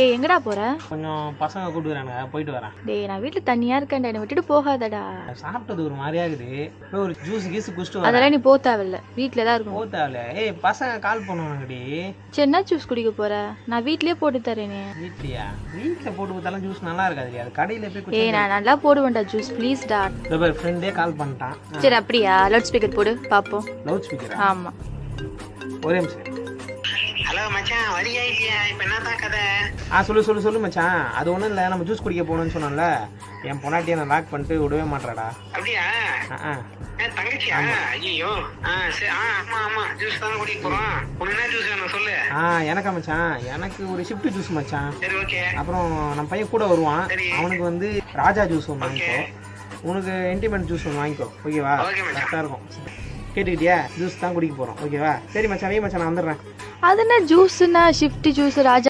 ஏய் எங்கடா போற? கொஞ்சம் பசங்க கூப்பிட்டுறானுங்க, போயிட்டு வரேன். டேய் நான் வீட்ல தனியா இருக்கேன்டா, என்னை விட்டுட்டு போகாதடா. சாப்பிட்டது ஒரு மாதிரியா இருக்குது. போய் ஒரு ஜூஸ் கீஸ் குடிச்சிட்டு வரேன். அதெல்லாம் நீ போ தேவையில்ல, வீட்ல தான் இருக்கும். போத்தாவல. ஏய் பசங்க கால் பண்ணுவாங்கடி. சரி என்ன ஜூஸ் குடிக்க போற? நான் வீட்லயே போட்டு தரேனே. வீட்லயா? வீட்டில் போட்டு கொடுத்தாலும் ஜூஸ் நல்லா இருக்காது. அது கடையில் போய் ஏய் குடிச்சா நான் நல்லா போடுவேன்டா ஜூஸ், ப்ளீஸ்டா. ஃப்ரெண்டே கால் பண்ணிட்டான். சரி அப்படியா? லவுட் ஸ்பீக்கர் போடு பாப்போம். லவுட் ஸ்பீக்கரா? ஆமா. ஒரே நிமிஷம். ஹலோ மச்சான், வரியா இல்லையா? இப்ப என்னதான் கதை? சொல்லு மச்சான். அது ஒன்றும் இல்லை, நம்ம ஜூஸ் குடிக்க போகணும்னு சொன்னோம்ல. என் பொண்டாட்டியை நான் லாக் பண்ணிட்டு விடவே மாட்டேறாடா. அப்படியா? தங்கச்சியா? ஐயோ. சரி. ஆமா ஜூஸ் தான் குடிக்க போறோம். உனக்கு என்ன ஜூஸ் வேணும் சொல்லு. எனக்கா மச்சான்? எனக்கு ஒரு ஷிஃப்ட் ஜூஸ் மச்சான். சரி ஓகே. அப்புறம் நம்ம பையன் கூட வருவான். சரி. அவனுக்கு வந்து ராஜா ஜூஸ் ஒன்று வாங்கிக்கோ. உனக்கு இண்டிபெண்ட் ஜூஸ் ஒன்று வாங்கிக்கோ. ஓகேவா? ஓகே மச்சான். கரெக்டாக இருக்கும். கேட்டுக்கிட்டியா? ஜூஸ் தான் குடிக்க போகிறோம். ஓகேவா? சரி மச்சான், மச்சான் நான் வந்துடுறேன். அது என்ன ஜூஸ்னா ஷிஃப்ட் ஜூஸ் ராஜா